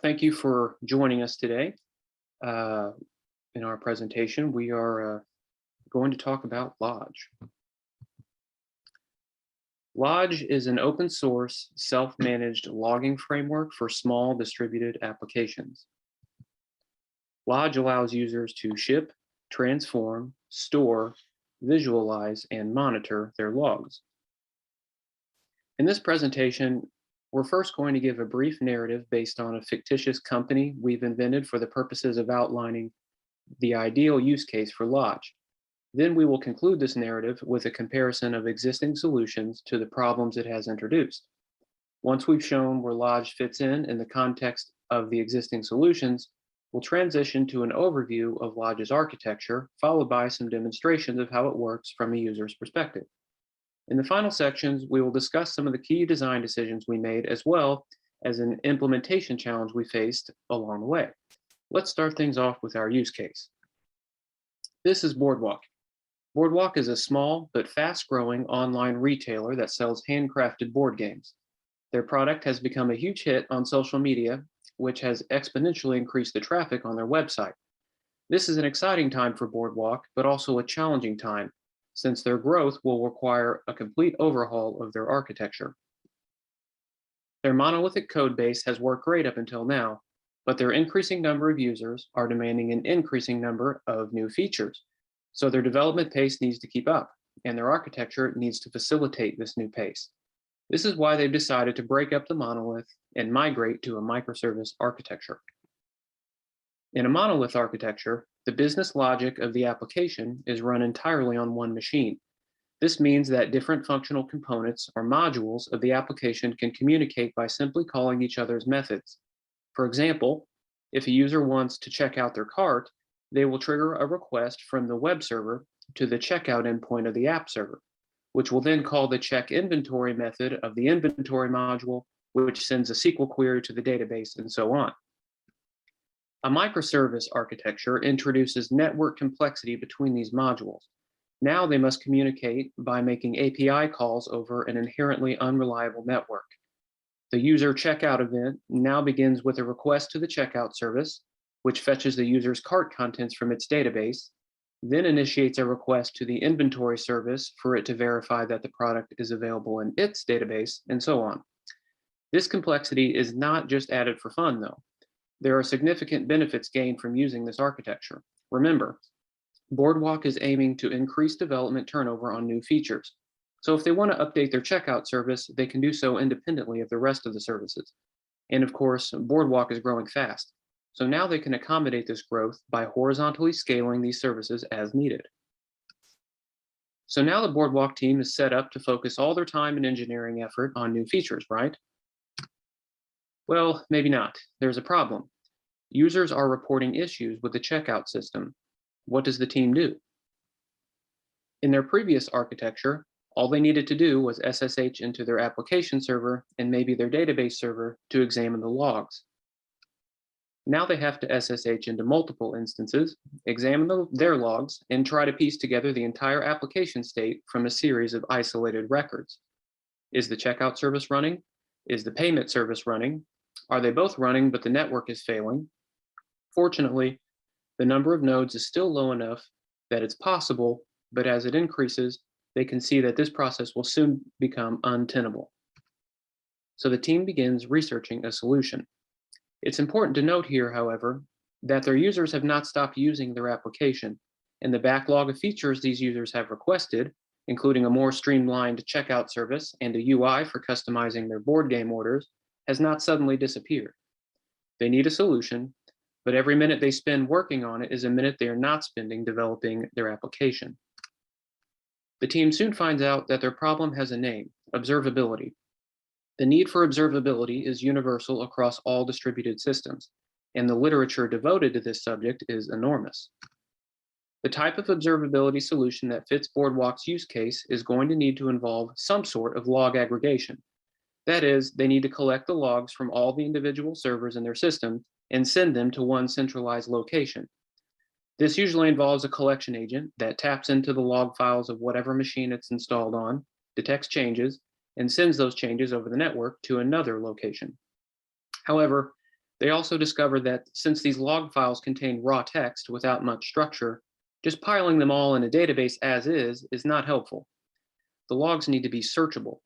Thank you for joining us today. Uh, in our presentation, we are going to talk about Lodge. Lodge is an open source, self-managed logging framework for small distributed applications. Lodge allows users to ship, transform, store, visualize, and monitor their logs. In this presentation, we're first going to give a brief narrative based on a fictitious company we've invented for the purposes of outlining the ideal use case for Lodge. Then we will conclude this narrative with a comparison of existing solutions to the problems it has introduced. Once we've shown where Lodge fits in the context of the existing solutions, we'll transition to an overview of Lodge's architecture, followed by some demonstrations of how it works from a user's perspective. In the final sections, we will discuss some of the key design decisions we made, as well as an implementation challenge we faced along the way. Let's start things off with our use case. This is Boardwalk. Boardwalk is a small but fast-growing online retailer that sells handcrafted board games. Their product has become a huge hit on social media, which has exponentially increased the traffic on their website. This is an exciting time for Boardwalk, but also a challenging time, since their growth will require a complete overhaul of their architecture. Their monolithic code base has worked great up until now, but their increasing number of users are demanding an increasing number of new features. So their development pace needs to keep up, and their architecture needs to facilitate this new pace. This is why they've decided to break up the monolith and migrate to a microservice architecture. In a monolith architecture, the business logic of the application is run entirely on one machine. This means that different functional components or modules of the application can communicate by simply calling each other's methods. For example, if a user wants to check out their cart, they will trigger a request from the web server to the checkout endpoint of the app server, which will then call the check inventory method of the inventory module, which sends a SQL query to the database, and so on. A microservice architecture introduces network complexity between these modules. Now they must communicate by making API calls over an inherently unreliable network. The user checkout event now begins with a request to the checkout service, which fetches the user's cart contents from its database, then initiates a request to the inventory service for it to verify that the product is available in its database, and so on. This complexity is not just added for fun, though. There are significant benefits gained from using this architecture. Remember, Boardwalk is aiming to increase development turnover on new features. So if they want to update their checkout service, they can do so independently of the rest of the services. And of course, Boardwalk is growing fast. So now they can accommodate this growth by horizontally scaling these services as needed. So now the Boardwalk team is set up to focus all their time and engineering effort on new features, right? Well, maybe not. There's a problem. Users are reporting issues with the checkout system. What does the team do? In their previous architecture, all they needed to do was SSH into their application server and maybe their database server to examine the logs. Now they have to SSH into multiple instances, examine their logs, and try to piece together the entire application state from a series of isolated records. Is the checkout service running? Is the payment service running? Are they both running, but the network is failing? Fortunately, the number of nodes is still low enough that it's possible, but as it increases, they can see that this process will soon become untenable. So the team begins researching a solution. It's important to note here, however, that their users have not stopped using their application, and the backlog of features these users have requested, including a more streamlined checkout service and a UI for customizing their board game orders, has not suddenly disappeared. They need a solution, but every minute they spend working on it is a minute they are not spending developing their application. The team soon finds out that their problem has a name: observability. The need for observability is universal across all distributed systems, and the literature devoted to this subject is enormous. The type of observability solution that fits Boardwalk's use case is going to need to involve some sort of log aggregation. That is, they need to collect the logs from all the individual servers in their system and send them to one centralized location. This usually involves a collection agent that taps into the log files of whatever machine it's installed on, detects changes, and sends those changes over the network to another location. However, They also discovered that since these log files contain raw text without much structure, just piling them all in a database as is not helpful. The logs need to be searchable.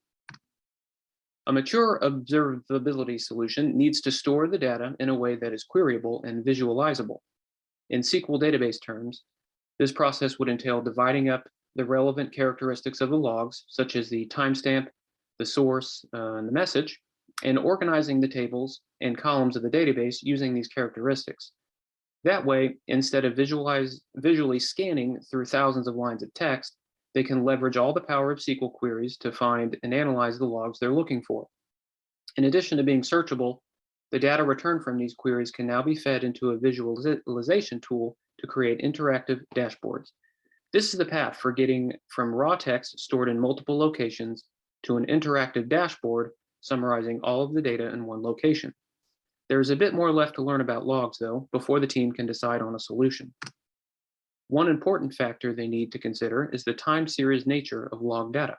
A mature observability solution needs to store the data in a way that is queryable and visualizable. In SQL database terms, this process would entail dividing up the relevant characteristics of the logs, such as the timestamp, the source, and the message, and organizing the tables and columns of the database using these characteristics. That way, instead of visually scanning through thousands of lines of text, they can leverage all the power of SQL queries to find and analyze the logs they're looking for. In addition to being searchable, the data returned from these queries can now be fed into a visualization tool to create interactive dashboards. This is the path for getting from raw text stored in multiple locations to an interactive dashboard summarizing all of the data in one location. There is a bit more left to learn about logs, though, before the team can decide on a solution. One important factor they need to consider is the time series nature of log data.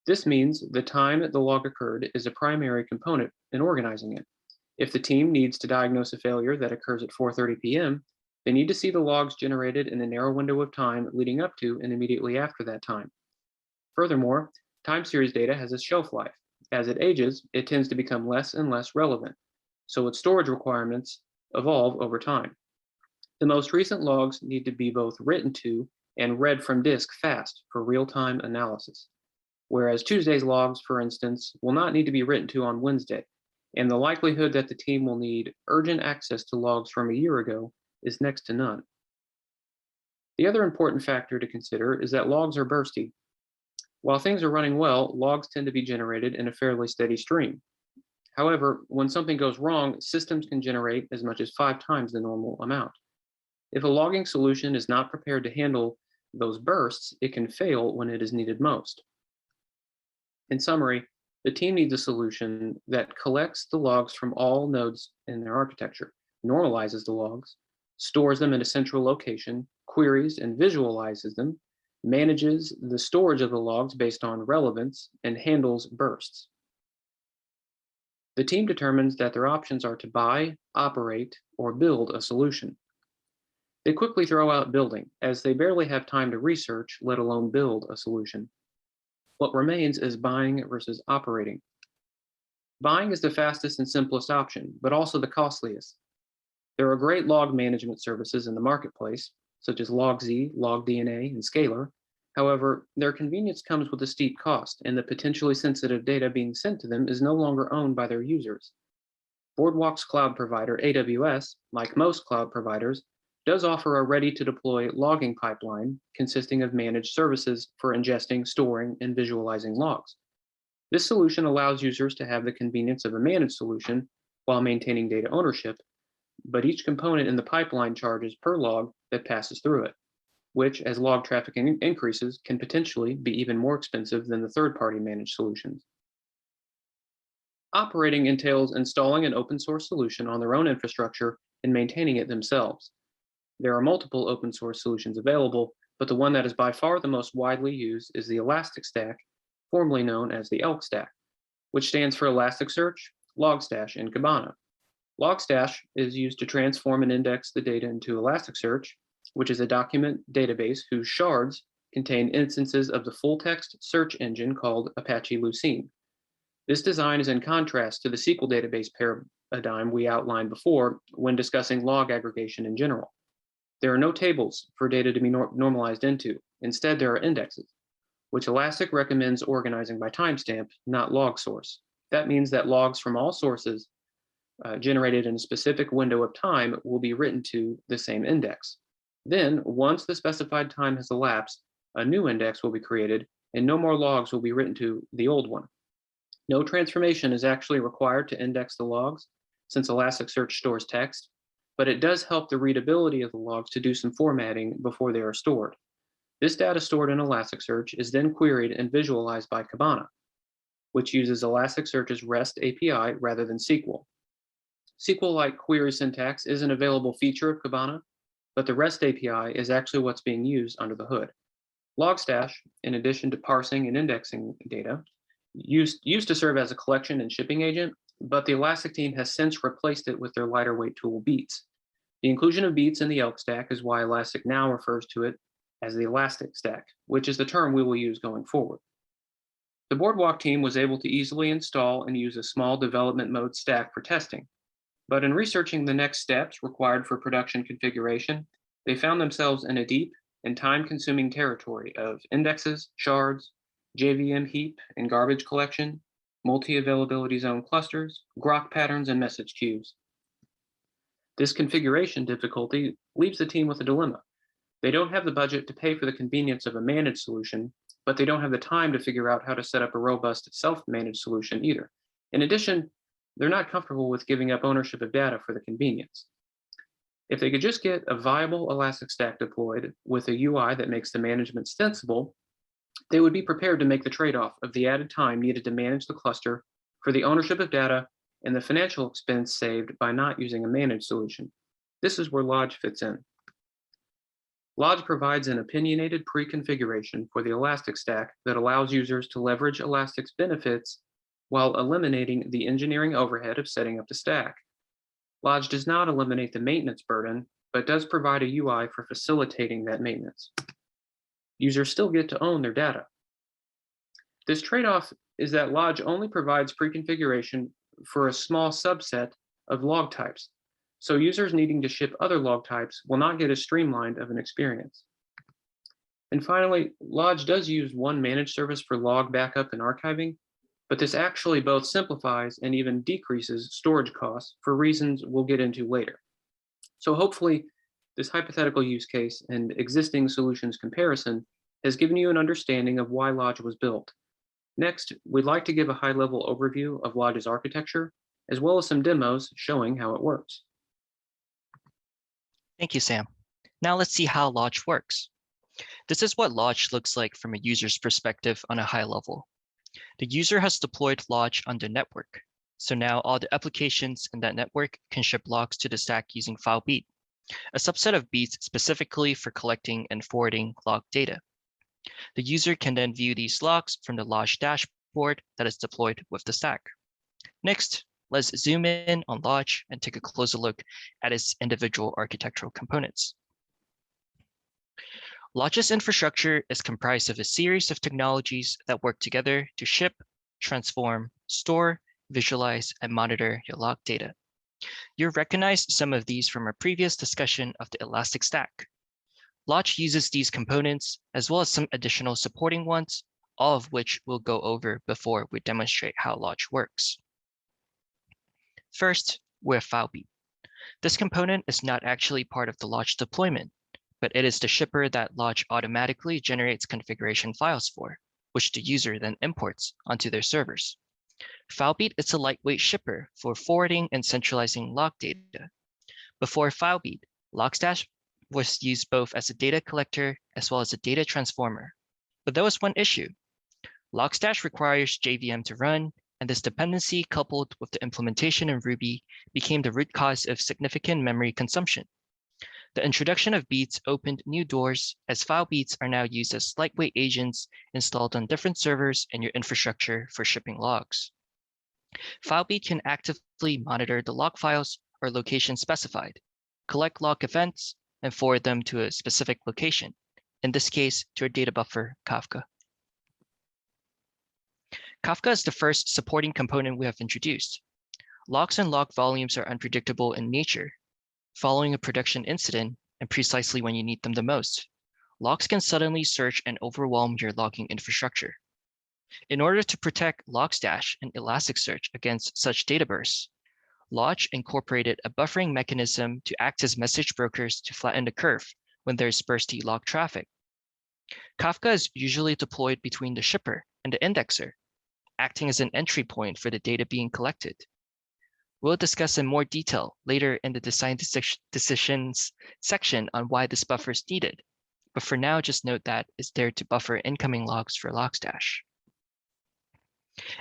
This means the time the log occurred is a primary component in organizing it. If the team needs to diagnose a failure that occurs at 4:30 p.m., they need to see the logs generated in the narrow window of time leading up to and immediately after that time. Furthermore, time series data has a shelf life. As it ages, it tends to become less and less relevant, so its storage requirements evolve over time. The most recent logs need to be both written to and read from disk fast for real-time analysis, whereas Tuesday's logs, for instance, will not need to be written to on Wednesday, and the likelihood that the team will need urgent access to logs from a year ago is next to none. The other important factor to consider is that logs are bursty. While things are running well, logs tend to be generated in a fairly steady stream. However, when something goes wrong, systems can generate as much as 5 times the normal amount. If a logging solution is not prepared to handle those bursts, it can fail when it is needed most. In summary, the team needs a solution that collects the logs from all nodes in their architecture, normalizes the logs, stores them in a central location, queries and visualizes them, manages the storage of the logs based on relevance, and handles bursts. The team determines that their options are to buy, operate, or build a solution. They quickly throw out building, as they barely have time to research, let alone build a solution. What remains is buying versus operating. Buying is the fastest and simplest option, but also the costliest. There are great log management services in the marketplace, such as LogZ, LogDNA, and Scalar. However, their convenience comes with a steep cost, and the potentially sensitive data being sent to them is no longer owned by their users. Boardwalk's cloud provider, AWS, like most cloud providers, does offer a ready-to-deploy logging pipeline consisting of managed services for ingesting, storing, and visualizing logs. This solution allows users to have the convenience of a managed solution while maintaining data ownership, but each component in the pipeline charges per log that passes through it, which, as log traffic increases, can potentially be even more expensive than the third-party managed solutions. Operating entails installing an open source solution on their own infrastructure and maintaining it themselves. There are multiple open source solutions available, but the one that is by far the most widely used is the Elasticstack, formerly known as the ELK stack, which stands for Elasticsearch, Logstash, and Kibana. Logstash is used to transform and index the data into Elasticsearch, which is a document database whose shards contain instances of the full-text search engine called Apache Lucene. This design is in contrast to the SQL database paradigm we outlined before when discussing log aggregation in general. There are no tables for data to be normalized into. Instead, there are indexes, which Elastic recommends organizing by timestamp, not log source. That means that logs from all sources generated in a specific window of time will be written to the same index. Then, once the specified time has elapsed, a new index will be created, and no more logs will be written to the old one. No transformation is actually required to index the logs, since Elasticsearch stores text, but it does help the readability of the logs to do some formatting before they are stored. This data stored in Elasticsearch is then queried and visualized by Kibana, which uses Elasticsearch's REST API rather than SQL. SQL-like query syntax is an available feature of Kibana, but the REST API is actually what's being used under the hood. Logstash, in addition to parsing and indexing data, used to serve as a collection and shipping agent, but the Elastic team has since replaced it with their lighter weight tool Beats. The inclusion of Beats in the Elk stack is why Elastic now refers to it as the Elastic Stack, which is the term we will use going forward. The Boardwalk team was able to easily install and use a small development mode stack for testing, but in researching the next steps required for production configuration, they found themselves in a deep and time-consuming territory of indexes, shards, JVM heap and garbage collection, multi-availability zone clusters, grok patterns, and message queues. This configuration difficulty leaves the team with a dilemma. They don't have the budget to pay for the convenience of a managed solution, but they don't have the time to figure out how to set up a robust self-managed solution either. In addition, they're not comfortable with giving up ownership of data for the convenience. If they could just get a viable Elastic Stack deployed with a UI that makes the management sensible, they would be prepared to make the trade-off of the added time needed to manage the cluster for the ownership of data and the financial expense saved by not using a managed solution. This is where Lodge fits in. Lodge provides an opinionated pre-configuration for the Elastic Stack that allows users to leverage Elastic's benefits while eliminating the engineering overhead of setting up the stack. Lodge does not eliminate the maintenance burden, but does provide a UI for facilitating that maintenance. Users still get to own their data. This trade-off is that Lodge only provides pre-configuration for a small subset of log types, so users needing to ship other log types will not get as streamlined of an experience. And finally, Lodge does use one managed service for log backup and archiving, but this actually both simplifies and even decreases storage costs for reasons we'll get into later. So hopefully, this hypothetical use case and existing solutions comparison has given you an understanding of why Lodge was built. Next, we'd like to give a high-level overview of Lodge's architecture, as well as some demos showing how it works. Thank you, Sam. Now let's see how Lodge works. This is what Lodge looks like from a user's perspective on a high level. The user has deployed Lodge on the network. So now all the applications in that network can ship logs to the stack using Filebeat, a subset of beats specifically for collecting and forwarding log data. The user can then view these logs from the Lodge dashboard that is deployed with the stack. Next, let's zoom in on Lodge and take a closer look at its individual architectural components. Lodge's infrastructure is comprised of a series of technologies that work together to ship, transform, store, visualize, and monitor your log data. You'll recognize some of these from our previous discussion of the Elastic Stack. Lodge uses these components as well as some additional supporting ones, all of which we'll go over before we demonstrate how Lodge works. First, we have Filebeat. This component is not actually part of the Lodge deployment, but it is the shipper that Lodge automatically generates configuration files for, which the user then imports onto their servers. Filebeat is a lightweight shipper for forwarding and centralizing log data. Before Filebeat, Logstash was used both as a data collector as well as a data transformer. But there was one issue. Logstash requires JVM to run, and this dependency coupled with the implementation in Ruby became the root cause of significant memory consumption. The introduction of beats opened new doors, as Filebeats are now used as lightweight agents installed on different servers in your infrastructure for shipping logs. Filebeat can actively monitor the log files or location specified, collect log events, and forward them to a specific location, in this case to a data buffer, Kafka. Kafka is the first supporting component we have introduced. Logs and log volumes are unpredictable in nature. Following a production incident, and precisely when you need them the most, logs can suddenly surge and overwhelm your logging infrastructure. In order to protect Logstash and Elasticsearch against such data bursts, Lodge incorporated a buffering mechanism to act as message brokers to flatten the curve when there's bursty log traffic. Kafka is usually deployed between the shipper and the indexer, acting as an entry point for the data being collected. We'll discuss in more detail later in the design decisions section on why this buffer is needed, but for now, just note that it's there to buffer incoming logs for Logstash.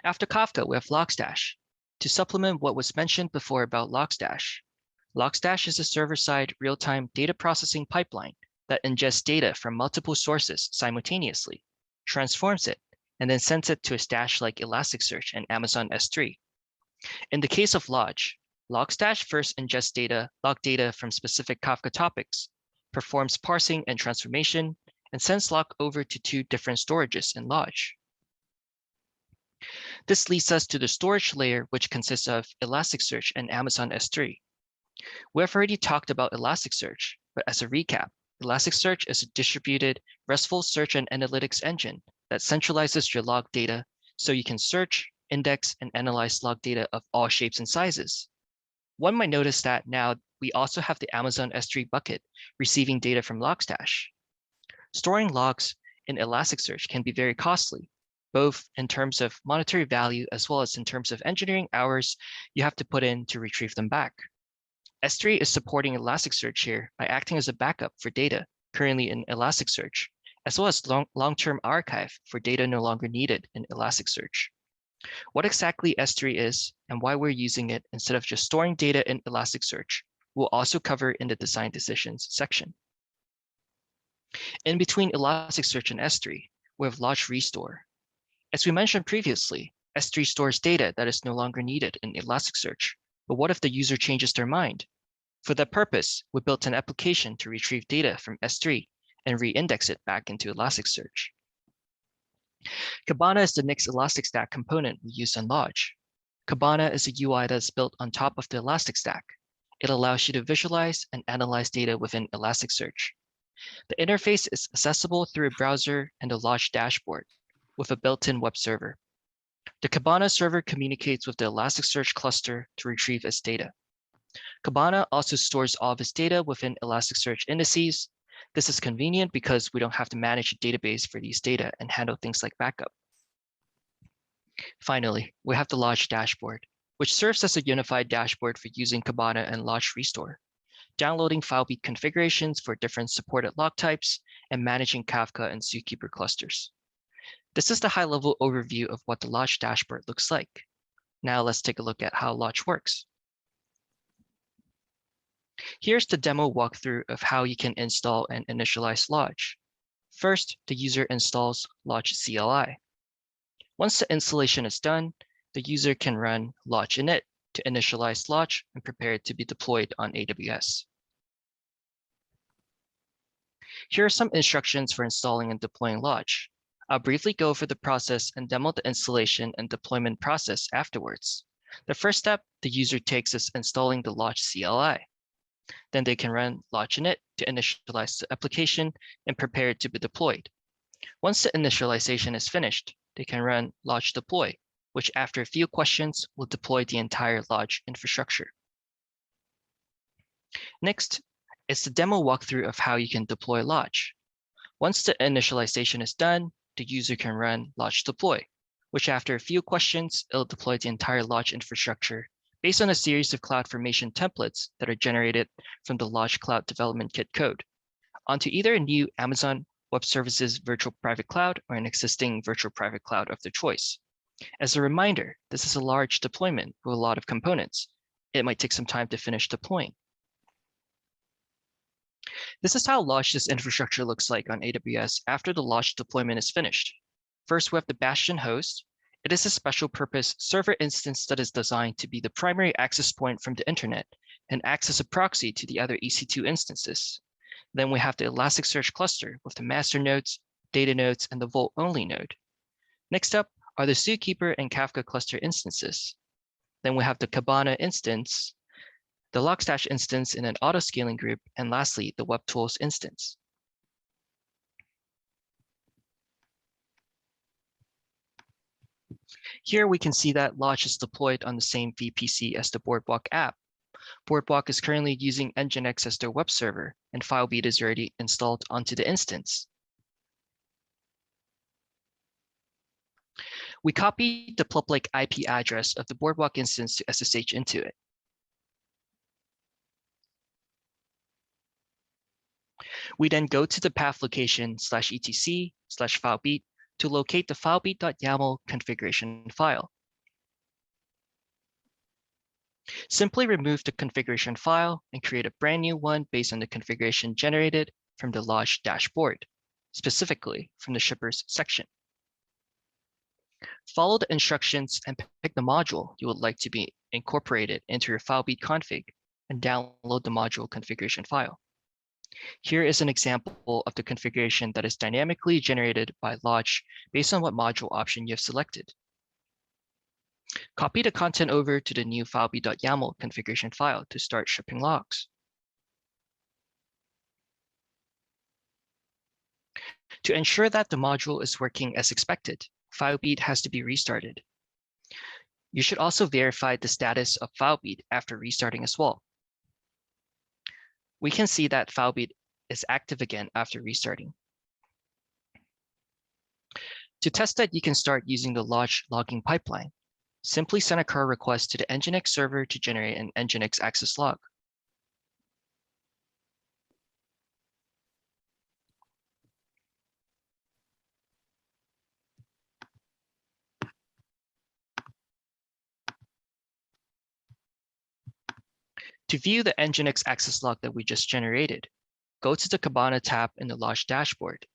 After Kafka, we have Logstash. To supplement what was mentioned before about Logstash, Logstash is a server-side real-time data processing pipeline that ingests data from multiple sources simultaneously, transforms it, and then sends it to a stash like Elasticsearch and Amazon S3. In the case of Logstash first ingests log data from specific Kafka topics, performs parsing and transformation, and sends log over to two different storages in Lodge. This leads us to the storage layer, which consists of Elasticsearch and Amazon S3. We have already talked about Elasticsearch, but as a recap, Elasticsearch is a distributed RESTful search and analytics engine that centralizes your log data so you can search, index, and analyze log data of all shapes and sizes. One might notice that now we also have the Amazon S3 bucket receiving data from Logstash. Storing logs in Elasticsearch can be very costly, both in terms of monetary value as well as in terms of engineering hours you have to put in to retrieve them back. S3 is supporting Elasticsearch here by acting as a backup for data currently in Elasticsearch, as well as long-term archive for data no longer needed in Elasticsearch. What exactly S3 is and why we're using it instead of just storing data in Elasticsearch, we'll also cover in the design decisions section. In between Elasticsearch and S3, we have Lodge Restore. As we mentioned previously, S3 stores data that is no longer needed in Elasticsearch. But what if the user changes their mind? For that purpose, we built an application to retrieve data from S3 and re-index it back into Elasticsearch. Kibana is the next Elastic Stack component we use in Lodge. Kibana is a UI that is built on top of the Elastic Stack. It allows you to visualize and analyze data within Elasticsearch. The interface is accessible through a browser and a Lodge dashboard with a built-in web server. The Kibana server communicates with the Elasticsearch cluster to retrieve its data. Kibana also stores all of its data within Elasticsearch indices. This is convenient because we don't have to manage a database for these data and handle things like backup. Finally, we have the Lodge dashboard, which serves as a unified dashboard for using Kibana and Lodge Restore, downloading Filebeat configurations for different supported log types, and managing Kafka and Zookeeper clusters. This is the high-level overview of what the Lodge dashboard looks like. Now let's take a look at how Lodge works. Here's the demo walkthrough of how you can install and initialize Lodge. First, the user installs Lodge CLI. Once the installation is done, the user can run Lodge init to initialize Lodge and prepare it to be deployed on AWS. Here are some instructions for installing and deploying Lodge. I'll briefly go over the process and demo the installation and deployment process afterwards. The first step the user takes is installing the Lodge CLI. Then they can run Lodge init to initialize the application and prepare it to be deployed. Once the initialization is finished, they can run Lodge deploy, which after a few questions will deploy the entire Lodge infrastructure. Next is the demo walkthrough of how you can deploy Lodge. Once the initialization is done, the user can run Lodge deploy, which after a few questions, it'll deploy the entire Lodge infrastructure based on a series of CloudFormation templates that are generated from the Lodge Cloud Development Kit code onto either a new Amazon Web Services virtual private cloud or an existing virtual private cloud of their choice. As a reminder, this is a large deployment with a lot of components. It might take some time to finish deploying. This is how Lodge's infrastructure looks like on AWS after the Lodge deployment is finished. First, we have the Bastion host. It is a special purpose server instance that is designed to be the primary access point from the internet and acts as a proxy to the other EC2 instances. Then we have the Elasticsearch cluster with the master nodes, data nodes, and the Vault-only node. Next up are the Zookeeper and Kafka cluster instances. Then we have the Kibana instance, the Logstash instance in an auto-scaling group, and lastly, the WebTools instance. Here we can see that Lodge is deployed on the same VPC as the Boardwalk app. Boardwalk is currently using Nginx as their web server, and Filebeat is already installed onto the instance. We copied the public IP address of the Boardwalk instance to SSH into it. We then go to the path location /etc/filebeat to locate the filebeat.yaml configuration file. Simply remove the configuration file and create a brand new one based on the configuration generated from the Lodge dashboard, specifically from the shippers section. Follow the instructions and pick the module you would like to be incorporated into your Filebeat config and download the module configuration file. Here is an example of the configuration that is dynamically generated by Launch based on what module option you have selected. Copy the content over to the new filebeat.yaml configuration file to start shipping logs. To ensure that the module is working as expected, Filebeat has to be restarted. You should also verify the status of Filebeat after restarting as well. We can see that Filebeat is active again after restarting. To test that, you can start using the Launch logging pipeline. Simply send a curl request to the Nginx server to generate an Nginx access log. To view the Nginx access log that we just generated, go to the Kibana tab in the Launch dashboard.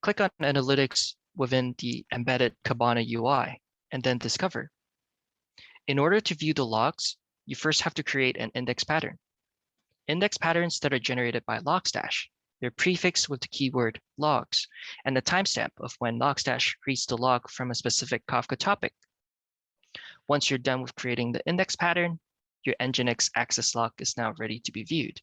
Click on Analytics within the embedded Kibana UI, and then Discover. In order to view the logs, you first have to create an index pattern. Index patterns that are generated by Logstash, they're prefixed with the keyword logs and the timestamp of when Logstash reads the log from a specific Kafka topic. Once you're done with creating the index pattern, your Nginx access log is now ready to be viewed.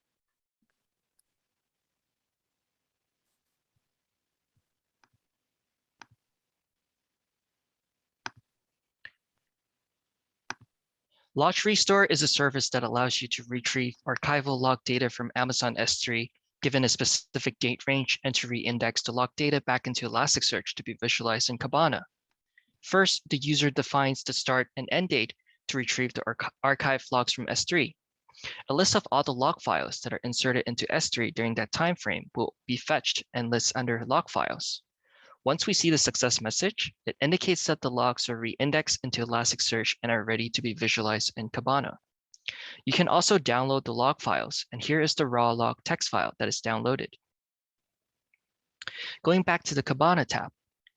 Launch Restore is a service that allows you to retrieve archival log data from Amazon S3 given a specific date range and to re-index the log data back into Elasticsearch to be visualized in Kibana. First, the user defines the start and end date to retrieve the archived logs from S3. A list of all the log files that are inserted into S3 during that time frame will be fetched and lists under log files. Once we see the success message, it indicates that the logs are re-indexed into Elasticsearch and are ready to be visualized in Kibana. You can also download the log files, and here is the raw log text file that is downloaded. Going back to the Kibana tab,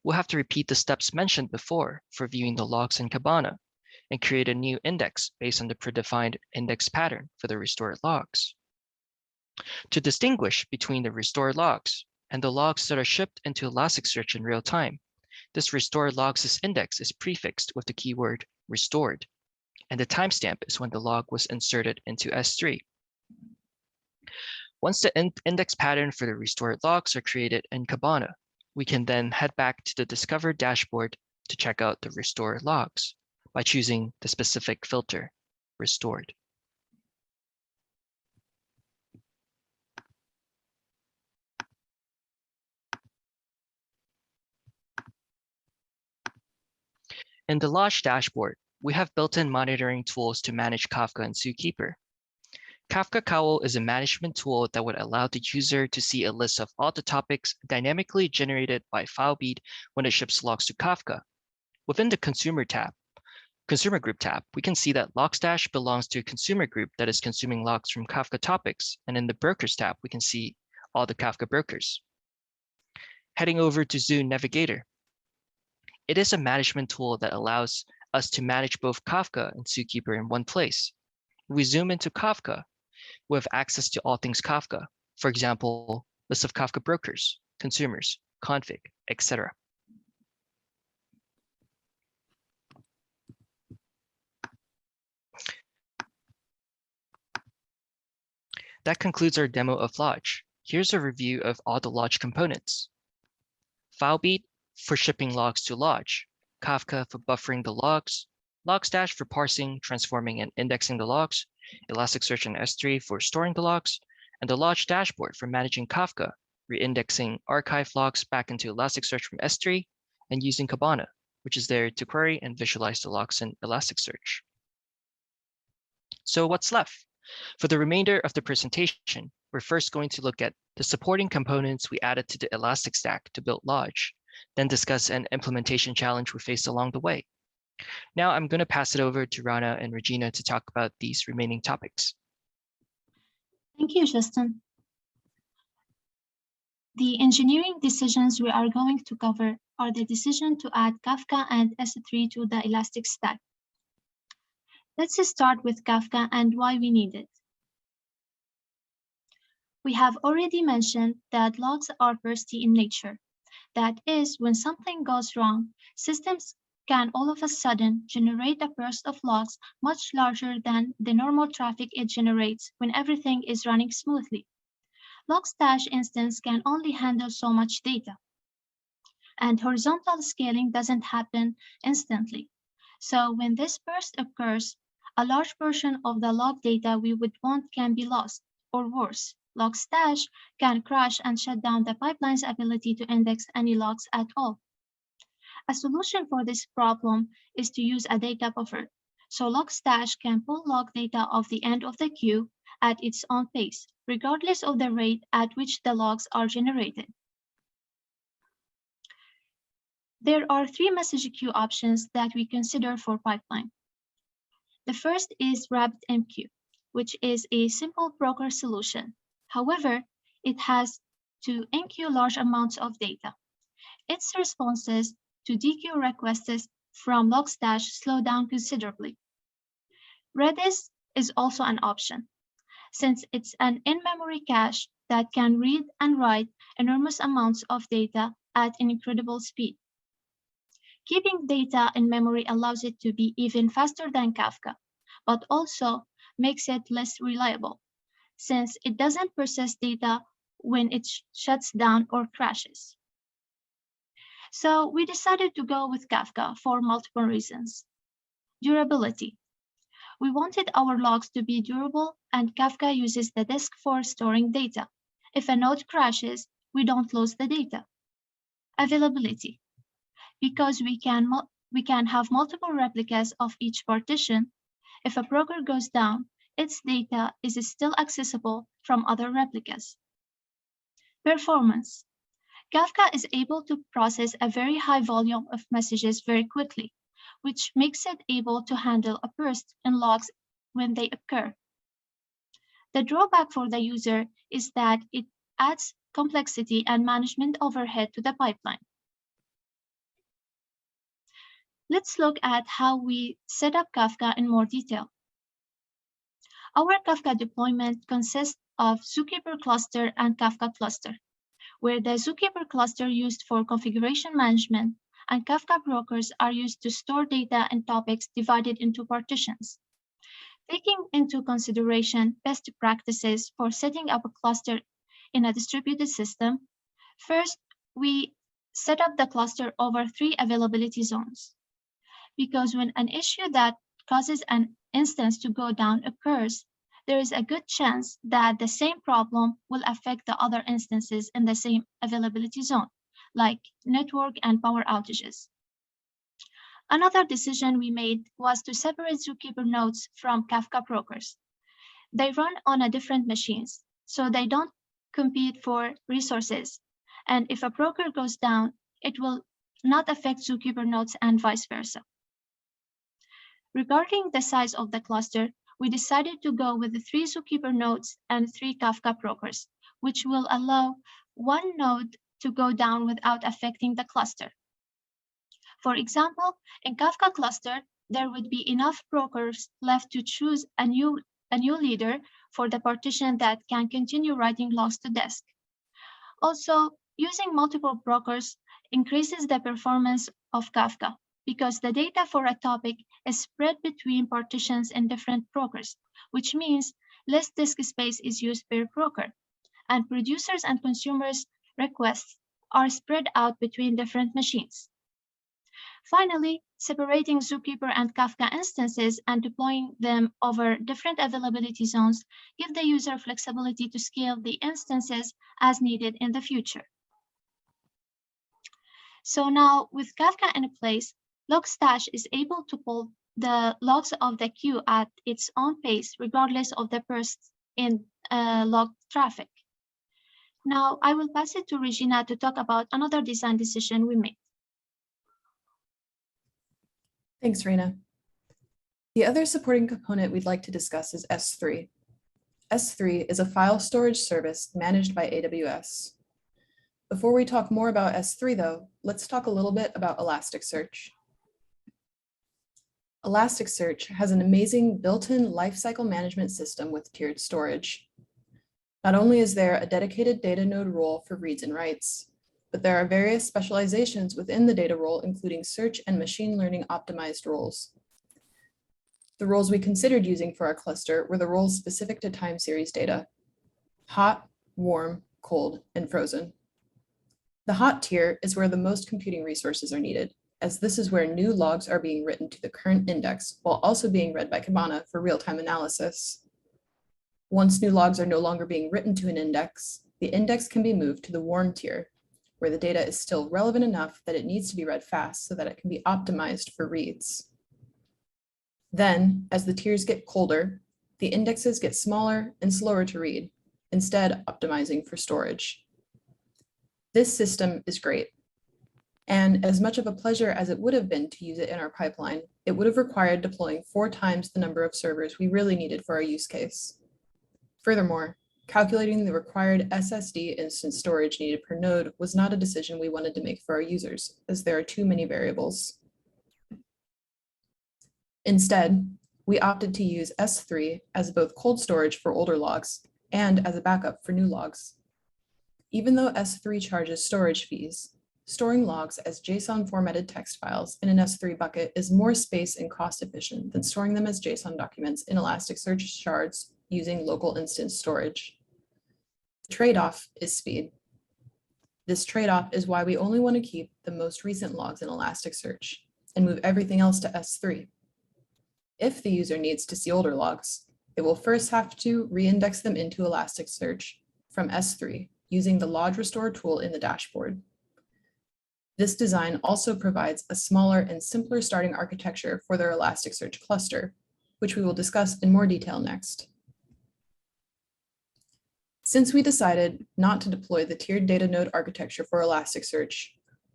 we'll have to repeat the steps mentioned before for viewing the logs in Kibana and create a new index based on the predefined index pattern for the restored logs. To distinguish between the restored logs and the logs that are shipped into Elasticsearch in real time, this restored logs index is prefixed with the keyword restored, and the timestamp is when the log was inserted into S3. Once the index pattern for the restored logs are created in Kibana, we can then head back to the Discover dashboard to check out the restored logs by choosing the specific filter, restored. In the Launch dashboard, we have built-in monitoring tools to manage Kafka and Zookeeper. Kafka Cowl is a management tool that would allow the user to see a list of all the topics dynamically generated by Filebeat when it ships logs to Kafka. Within the Consumer Group tab, we can see that Logstash belongs to a consumer group that is consuming logs from Kafka topics, and in the Brokers tab, we can see all the Kafka brokers. Heading over to Zoo Navigator, it is a management tool that allows us to manage both Kafka and Zookeeper in one place. If we zoom into Kafka, we have access to all things Kafka. For example, list of Kafka brokers, consumers, config, etc. That concludes our demo of Launch. Here's a review of all the Launch components. Filebeat for shipping logs to Launch, Kafka for buffering the logs, Logstash for parsing, transforming, and indexing the logs, Elasticsearch and S3 for storing the logs, and the Launch dashboard for managing Kafka, re-indexing archive logs back into Elasticsearch from S3, and using Kibana, which is there to query and visualize the logs in Elasticsearch. So what's left? For the remainder of the presentation, we're first going to look at the supporting components we added to the Elastic Stack to build Launch, then discuss an implementation challenge we faced along the way. Now I'm going to pass it over to Rana and Regina to talk about these remaining topics. Thank you, Justin. The engineering decisions we are going to cover are the decision to add Kafka and S3 to the Elastic Stack. Let's start with Kafka and why we need it. We have already mentioned that logs are bursty in nature. That is, when something goes wrong, systems can all of a sudden generate a burst of logs much larger than the normal traffic it generates when everything is running smoothly. Logstash instance can only handle so much data, and horizontal scaling doesn't happen instantly. So when this burst occurs, a large portion of the log data we would want can be lost, or worse, Logstash can crash and shut down the pipeline's ability to index any logs at all. A solution for this problem is to use a data buffer, so Logstash can pull log data off the end of the queue at its own pace, regardless of the rate at which the logs are generated. There are three message queue options that we consider for pipeline. The first is RabbitMQ, which is a simple broker solution. However, it has to enqueue large amounts of data. Its responses to dequeue requests from Logstash slow down considerably. Redis is also an option, since it's an in-memory cache that can read and write enormous amounts of data at an incredible speed. Keeping data in memory allows it to be even faster than Kafka, but also makes it less reliable, since it doesn't process data when it shuts down or crashes. So we decided to go with Kafka for multiple reasons. Durability. We wanted our logs to be durable, and Kafka uses the disk for storing data. If a node crashes, we don't lose the data. Availability. Because we can have multiple replicas of each partition, if a broker goes down, its data is still accessible from other replicas. Performance. Kafka is able to process a very high volume of messages very quickly, which makes it able to handle a burst in logs when they occur. The drawback for the user is that it adds complexity and management overhead to the pipeline. Let's look at how we set up Kafka in more detail. Our Kafka deployment consists of Zookeeper cluster and Kafka cluster, where the Zookeeper cluster used for configuration management and Kafka brokers are used to store data and topics divided into partitions. Taking into consideration best practices for setting up a cluster in a distributed system, first, we set up the cluster over 3 availability zones. Because when an issue that causes an instance to go down occurs, there is a good chance that the same problem will affect the other instances in the same availability zone, like network and power outages. Another decision we made was to separate Zookeeper nodes from Kafka brokers. They run on different machines, so they don't compete for resources. And if a broker goes down, it will not affect Zookeeper nodes and vice versa. Regarding the size of the cluster, we decided to go with the 3 Zookeeper nodes and 3 Kafka brokers, which will allow one node to go down without affecting the cluster. For example, in Kafka cluster, there would be enough brokers left to choose a new leader for the partition that can continue writing logs to disk. Also, using multiple brokers increases the performance of Kafka, because the data for a topic is spread between partitions in different brokers, which means less disk space is used per broker, and producers and consumers' requests are spread out between different machines. Finally, separating Zookeeper and Kafka instances and deploying them over different availability zones give the user flexibility to scale the instances as needed in the future. So now, with Kafka in place, Logstash is able to pull the logs of the queue at its own pace, regardless of the bursts in log traffic. Now, I will pass it to Regina to talk about another design decision we made. Thanks, Rana. The other supporting component we'd like to discuss is S3. S3 is a file storage service managed by AWS. Before we talk more about S3 though, let's talk a little bit about Elasticsearch. Elasticsearch has an amazing built-in lifecycle management system with tiered storage. Not only is there a dedicated data node role for reads and writes, but there are various specializations within the data role, including search and machine learning optimized roles. The roles we considered using for our cluster were the roles specific to time series data: hot, warm, cold, and frozen. The hot tier is where the most computing resources are needed, as this is where new logs are being written to the current index while also being read by Kibana for real-time analysis. Once new logs are no longer being written to an index, the index can be moved to the warm tier, where the data is still relevant enough that it needs to be read fast so that it can be optimized for reads. Then, as the tiers get colder, the indexes get smaller and slower to read, instead optimizing for storage. This system is great. And as much of a pleasure as it would have been to use it in our pipeline, it would have required deploying 4 times the number of servers we really needed for our use case. Furthermore, calculating the required SSD instance storage needed per node was not a decision we wanted to make for our users, as there are too many variables. Instead, we opted to use S3 as both cold storage for older logs and as a backup for new logs. Even though S3 charges storage fees, storing logs as JSON formatted text files in an S3 bucket is more space and cost efficient than storing them as JSON documents in Elasticsearch shards using local instance storage. The trade-off is speed. This trade-off is why we only want to keep the most recent logs in Elasticsearch and move everything else to S3. If the user needs to see older logs, they will first have to re-index them into Elasticsearch from S3 using the log restore tool in the dashboard. This design also provides a smaller and simpler starting architecture for their Elasticsearch cluster, which we will discuss in more detail next. Since we decided not to deploy the tiered data node architecture for Elasticsearch,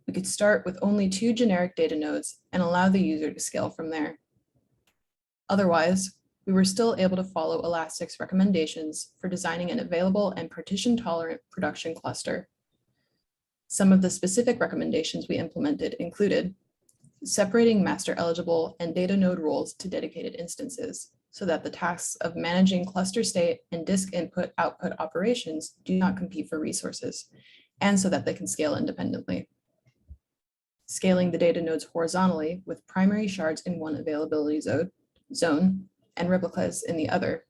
we could start with only 2 generic data nodes and allow the user to scale from there. Otherwise, we were still able to follow Elastic's recommendations for designing an available and partition-tolerant production cluster. Some of the specific recommendations we implemented included separating master-eligible and data node roles to dedicated instances so that the tasks of managing cluster state and disk input-output operations do not compete for resources, and so that they can scale independently. Scaling the data nodes horizontally with primary shards in one availability zone and replicas in the other.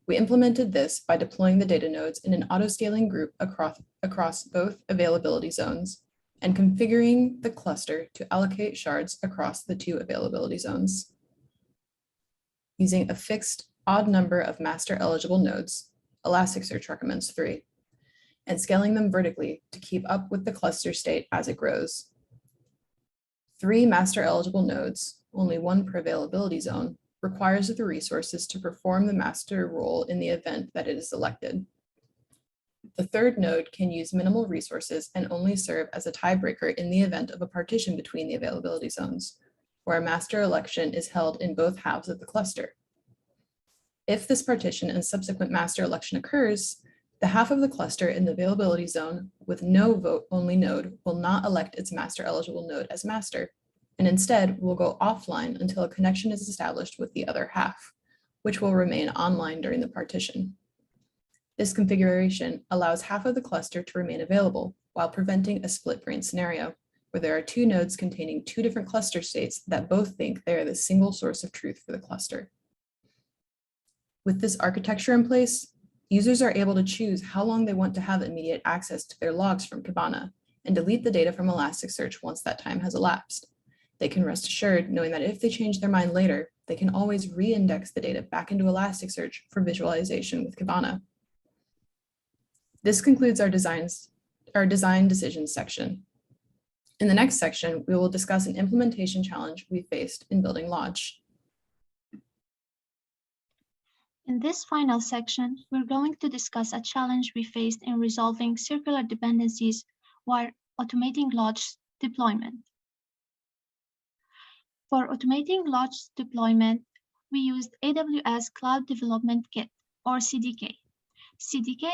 We implemented this by deploying the data nodes in an auto-scaling group across both availability zones and configuring the cluster to allocate shards across the 2 availability zones. Using a fixed odd number of master-eligible nodes, Elasticsearch recommends 3, and scaling them vertically to keep up with the cluster state as it grows. 3 master-eligible nodes, only 1 per availability zone, requires the resources to perform the master role in the event that it is selected. The 3rd node can use minimal resources and only serve as a tiebreaker in the event of a partition between the availability zones, where a master election is held in both halves of the cluster. If this partition and subsequent master election occurs, the half of the cluster in the availability zone with no vote-only node will not elect its master-eligible node as master, and instead will go offline until a connection is established with the other half, which will remain online during the partition. This configuration allows half of the cluster to remain available while preventing a split-brain scenario, where there are 2 nodes containing 2 different cluster states that both think they are the single source of truth for the cluster. With this architecture in place, users are able to choose how long they want to have immediate access to their logs from Kibana and delete the data from Elasticsearch once that time has elapsed. They can rest assured knowing that if they change their mind later, they can always re-index the data back into Elasticsearch for visualization with Kibana. This concludes our design decisions section. In the next section, we will discuss an implementation challenge we faced in building Launch. In this final section, we're going to discuss a challenge we faced in resolving circular dependencies while automating Launch deployment. For automating Launch deployment, we used AWS Cloud Development Kit, or CDK. CDK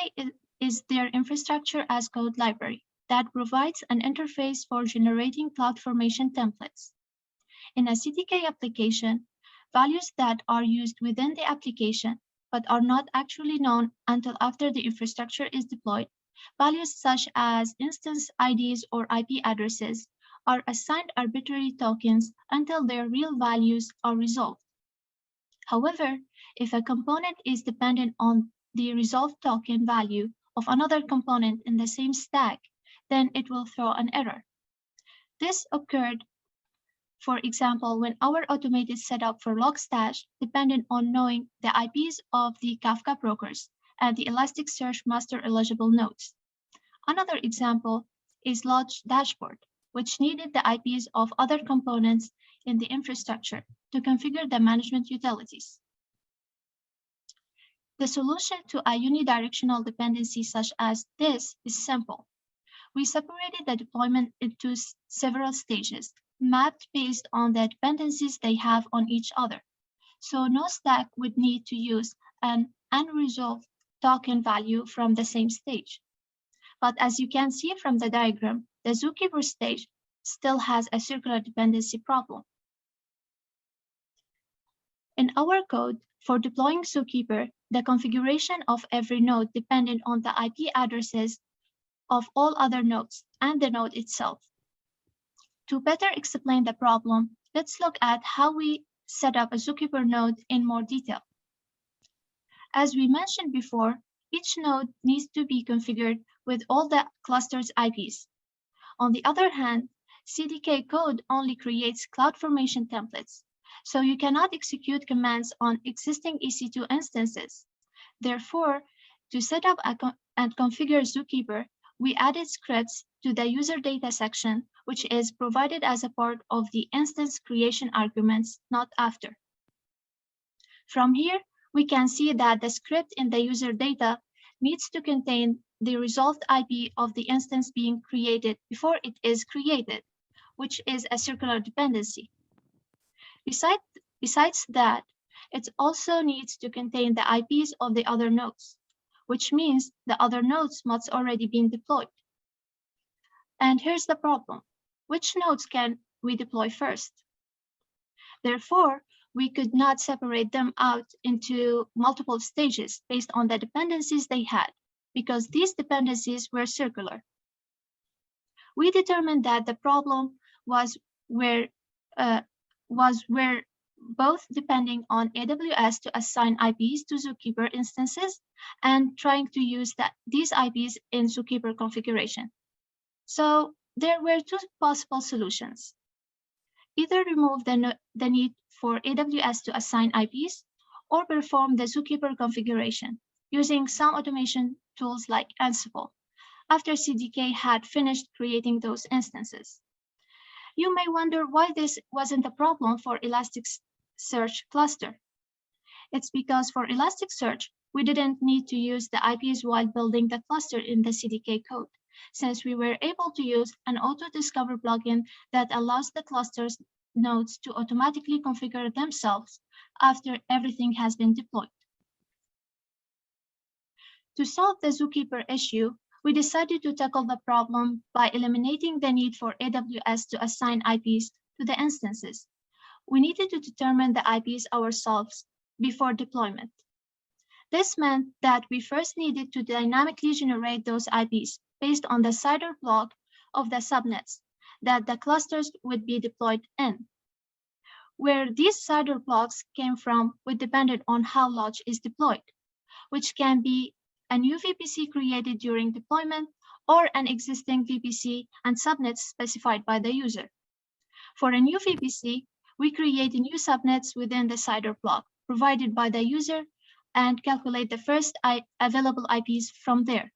is their infrastructure as code library that provides an interface for generating CloudFormation templates. In a CDK application, values that are used within the application but are not actually known until after the infrastructure is deployed, values such as instance IDs or IP addresses, are assigned arbitrary tokens until their real values are resolved. However, if a component is dependent on the resolved token value of another component in the same stack, then it will throw an error. This occurred, for example, when our automated setup for Logstash depended on knowing the IPs of the Kafka brokers and the Elasticsearch master eligible nodes. Another example is Launch Dashboard, which needed the IPs of other components in the infrastructure to configure the management utilities. The solution to a unidirectional dependency such as this is simple. We separated the deployment into several stages, mapped based on the dependencies they have on each other. So no stack would need to use an unresolved token value from the same stage. But as you can see from the diagram, the Zookeeper stage still has a circular dependency problem. In our code, for deploying Zookeeper, the configuration of every node depended on the IP addresses of all other nodes and the node itself. To better explain the problem, let's look at how we set up a Zookeeper node in more detail. As we mentioned before, each node needs to be configured with all the cluster's IPs. On the other hand, CDK code only creates CloudFormation templates, so you cannot execute commands on existing EC2 instances. Therefore, to set up and configure Zookeeper, we added scripts to the user data section, which is provided as a part of the instance creation arguments, not after. From here, we can see that the script in the user data needs to contain the resolved IP of the instance being created before it is created, which is a circular dependency. Besides that, it also needs to contain the IPs of the other nodes, which means the other nodes must already be deployed. And here's the problem. Which nodes can we deploy first? Therefore, we could not separate them out into multiple stages based on the dependencies they had, because these dependencies were circular. We determined that the problem was where both depending on AWS to assign IPs to Zookeeper instances and trying to use these IPs in Zookeeper configuration. So there were two possible solutions. Either remove the need for AWS to assign IPs or perform the Zookeeper configuration using some automation tools like Ansible after CDK had finished creating those instances. You may wonder why this wasn't a problem for Elasticsearch cluster. It's because for Elasticsearch, we didn't need to use the IPs while building the cluster in the CDK code, since we were able to use an auto-discover plugin that allows the cluster's nodes to automatically configure themselves after everything has been deployed. To solve the Zookeeper issue, we decided to tackle the problem by eliminating the need for AWS to assign IPs to the instances. We needed to determine the IPs ourselves before deployment. This meant that we first needed to dynamically generate those IPs based on the CIDR block of the subnets that the clusters would be deployed in. Where these CIDR blocks came from would depend on how Launch is deployed, which can be a new VPC created during deployment or an existing VPC and subnets specified by the user. For a new VPC, we create new subnets within the CIDR block provided by the user and calculate the first available IPs from there.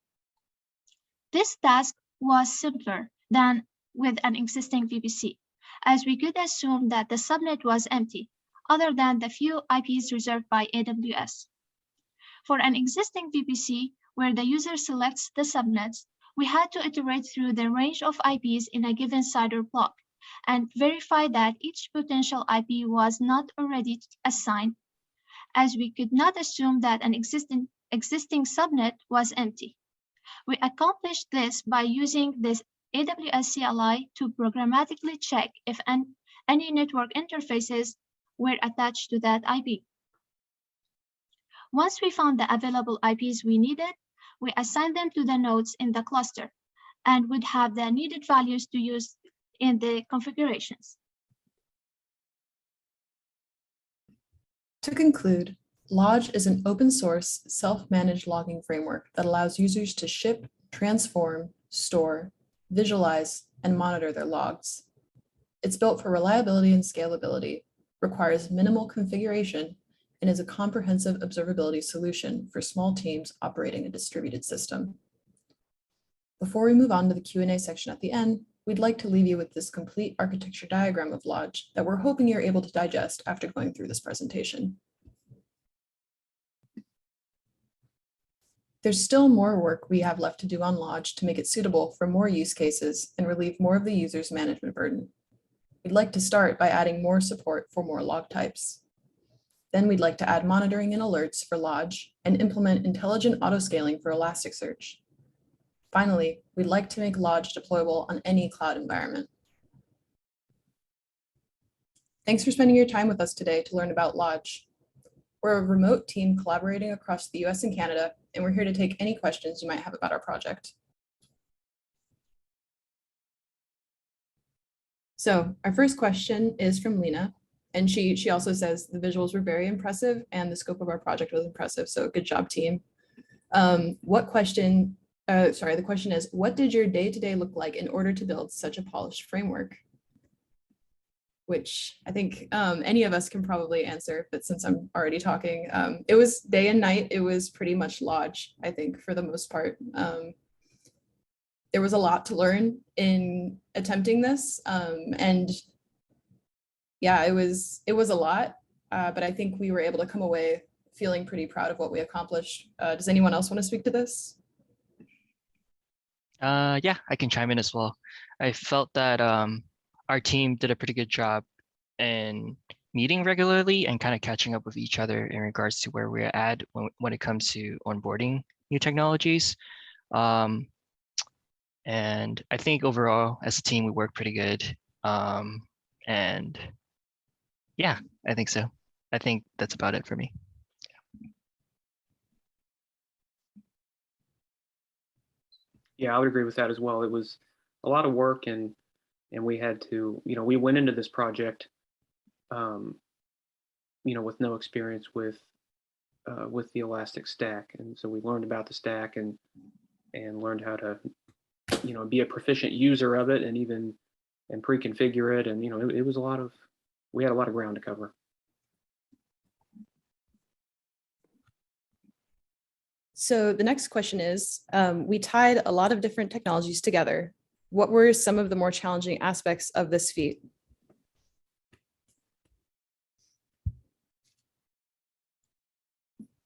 This task was simpler than with an existing VPC, as we could assume that the subnet was empty, other than the few IPs reserved by AWS. For an existing VPC, where the user selects the subnets, we had to iterate through the range of IPs in a given CIDR block and verify that each potential IP was not already assigned, as we could not assume that an existing subnet was empty. We accomplish this by using this AWS CLI to programmatically check if any network interfaces were attached to that IP. Once we found the available IPs we needed, we assigned them to the nodes in the cluster and would have the needed values to use in the configurations. To conclude, Lodge is an open source, self-managed logging framework that allows users to ship, transform, store, visualize, and monitor their logs. It's built for reliability and scalability, requires minimal configuration, and is a comprehensive observability solution for small teams operating a distributed system. Before we move on to the Q&A section at the end, we'd like to leave you with this complete architecture diagram of Lodge that we're hoping you're able to digest after going through this presentation. There's still more work we have left to do on Lodge to make it suitable for more use cases and relieve more of the user's management burden. We'd like to start by adding more support for more log types. Then we'd like to add monitoring and alerts for Lodge and implement intelligent autoscaling for Elasticsearch. Finally, we'd like to make Lodge deployable on any cloud environment. Thanks for spending your time with us today to learn about Lodge. We're a remote team collaborating across the US and Canada, and we're here to take any questions you might have about our project. So our first question is from Lena, and she also says the visuals were very impressive and the scope of our project was impressive, so good job, team. The question is, what did your day-to-day look like in order to build such a polished framework? Which I think any of us can probably answer, but since I'm already talking, it was day and night. It was pretty much Lodge, I think, for the most part. There was a lot to learn in attempting this, and yeah, it was a lot, but I think we were able to come away feeling pretty proud of what we accomplished. Does anyone else want to speak to this? Yeah, I can chime in as well. I felt that our team did a pretty good job in meeting regularly and kind of catching up with each other in regards to where we're at when it comes to onboarding new technologies. And I think overall, as a team, we work pretty good. And yeah, I think so. I think that's about it for me. Yeah, I would agree with that as well. It was a lot of work, and we had to, we went into this project, with no experience with the Elastic Stack, and so we learned about the stack and learned how to, be a proficient user of it and pre-configure it, and it was we had a lot of ground to cover. So the next question is, we tied a lot of different technologies together. What were some of the more challenging aspects of this feat?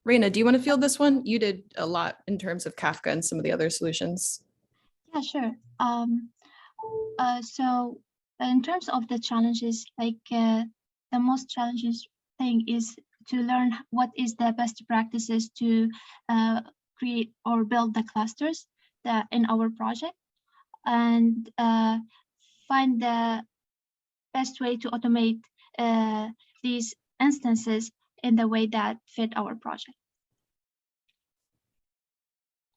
Rana, do you want to field this one? You did a lot in terms of Kafka and some of the other solutions. Yeah, sure. So in terms of the challenges, the most challenging thing is to learn what is the best practices to create or build the clusters in our project, and find the best way to automate these instances in the way that fit our project.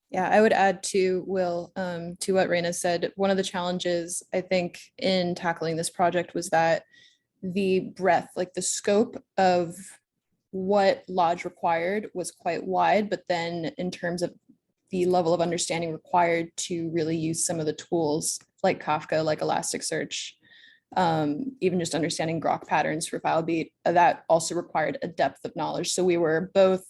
Yeah, I would add to Will, to what Rana said. One of the challenges I think in tackling this project was that the breadth, like the scope of what Lodge required was quite wide, but then in terms of the level of understanding required to really use some of the tools like Kafka, like Elasticsearch, even just understanding grok patterns for Filebeat, that also required a depth of knowledge. So we were both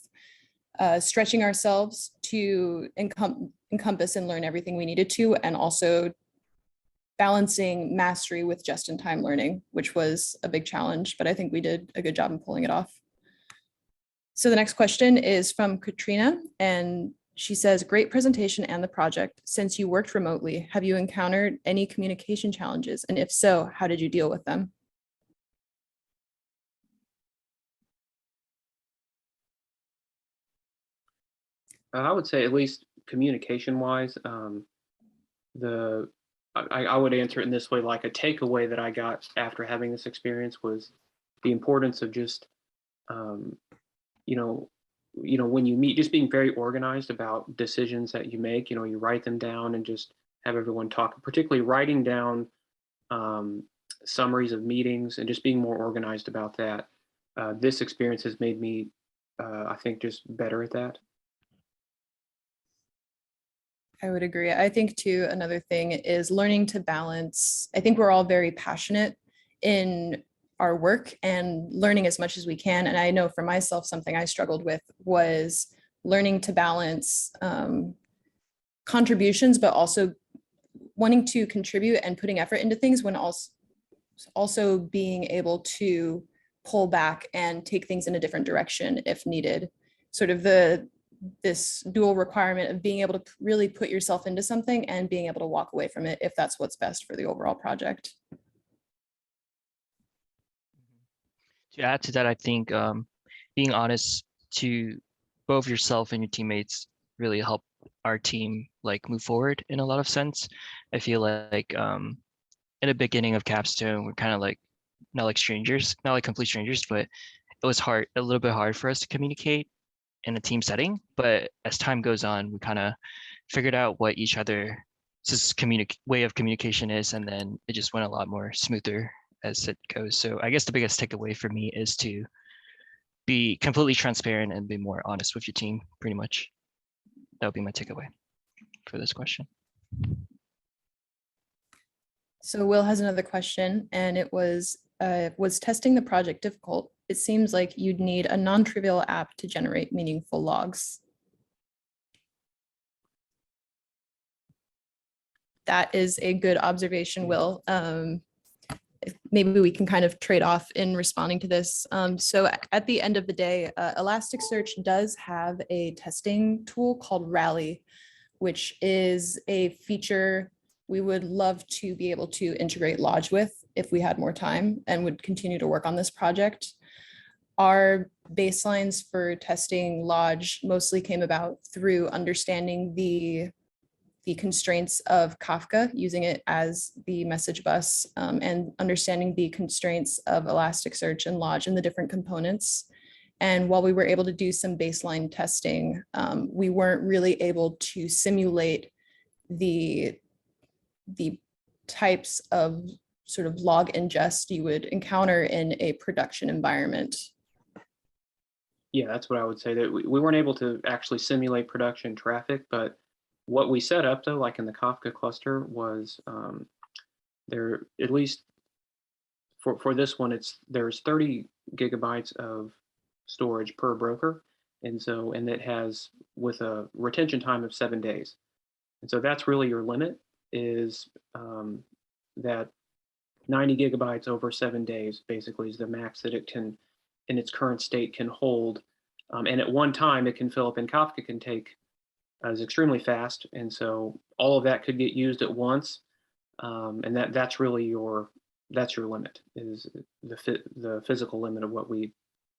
stretching ourselves to encompass and learn everything we needed to, and also balancing mastery with just-in-time learning, which was a big challenge, but I think we did a good job in pulling it off. So the next question is from Katrina, and she says, great presentation and the project. Since you worked remotely, have you encountered any communication challenges? And if so, how did you deal with them? I would say at least communication wise, I would answer it in this way, like a takeaway that I got after having this experience was the importance of just, you know, when you meet, just being very organized about decisions that you make. You write them down and just have everyone talk, particularly writing down summaries of meetings and just being more organized about that. This experience has made me, I think, just better at that. I would agree. I think too, another thing is learning to balance. I think we're all very passionate in our work and learning as much as we can. And I know for myself, something I struggled with was learning to balance contributions, but also wanting to contribute and putting effort into things when also being able to pull back and take things in a different direction if needed. Sort of this dual requirement of being able to really put yourself into something and being able to walk away from it if that's what's best for the overall project. To add to that, I think being honest to both yourself and your teammates really help our team like move forward in a lot of sense. I feel like in the beginning of Capstone, we're kind of like not like strangers, not like complete strangers, but it was hard, a little bit hard for us to communicate in a team setting. But as time goes on, we kind of figured out what each other's way of communication is, and then it just went a lot more smoother as it goes. So I guess the biggest takeaway for me is to be completely transparent and be more honest with your team, pretty much. That would be my takeaway for this question. So Will has another question, and it was testing the project difficult? It seems like you'd need a non-trivial app to generate meaningful logs. That is a good observation, Will. Maybe we can kind of trade off in responding to this. So at the end of the day, Elasticsearch does have a testing tool called Rally, which is a feature we would love to be able to integrate Lodge with if we had more time and would continue to work on this project. Our baselines for testing Lodge mostly came about through understanding the constraints of Kafka, using it as the message bus, and understanding the constraints of Elasticsearch and Lodge and the different components. And while we were able to do some baseline testing, we weren't really able to simulate the types of sort of log ingest you would encounter in a production environment. Yeah, that's what I would say, that we weren't able to actually simulate production traffic, but what we set up though, like in the Kafka cluster, was there, at least for this one, there's 30 gigabytes of storage per broker. And it has, with a retention time of 7 days. And so that's really your limit, is that 90 gigabytes over 7 days basically is the max that it can, in its current state, can hold. And at one time it can fill up, and Kafka can take, is extremely fast. And so all of that could get used at once. And that's really your limit, is the physical limit of what we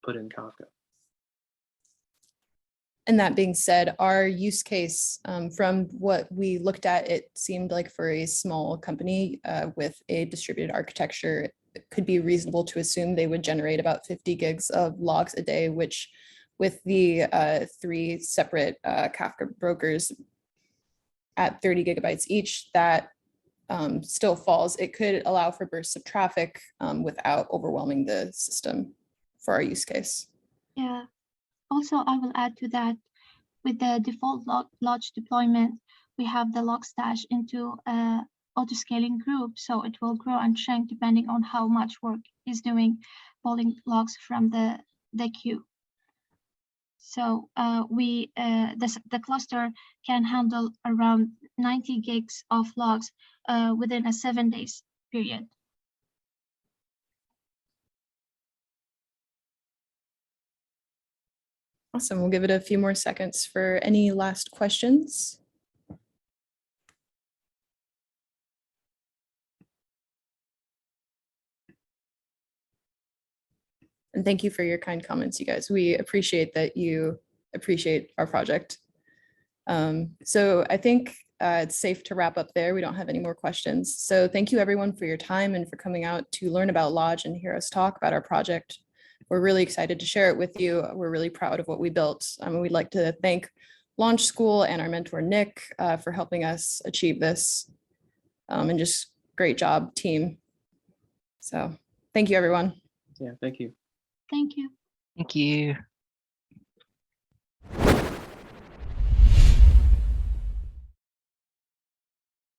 put in Kafka. And that being said, our use case, from what we looked at, it seemed like for a small company with a distributed architecture, it could be reasonable to assume they would generate about 50 gigs of logs a day, which with the 3 separate Kafka brokers at 30 gigabytes each, that still falls. It could allow for bursts of traffic without overwhelming the system for our use case. Yeah. Also, I will add to that, with the default Lodge deployment, we have the Logstash into auto-scaling group, so it will grow and shrink depending on how much work is doing, pulling logs from the queue. So the cluster can handle around 90 gigs of logs within a 7 days period. Awesome. We'll give it a few more seconds for any last questions. And thank you for your kind comments, you guys. We appreciate that you appreciate our project. So I think it's safe to wrap up there. We don't have any more questions. So thank you everyone for your time and for coming out to learn about Lodge and hear us talk about our project. We're really excited to share it with you. We're really proud of what we built. We'd like to thank Launch School and our mentor, Nick, for helping us achieve this. And just great job, team. So thank you, everyone. Yeah, thank you. Thank you. Thank you.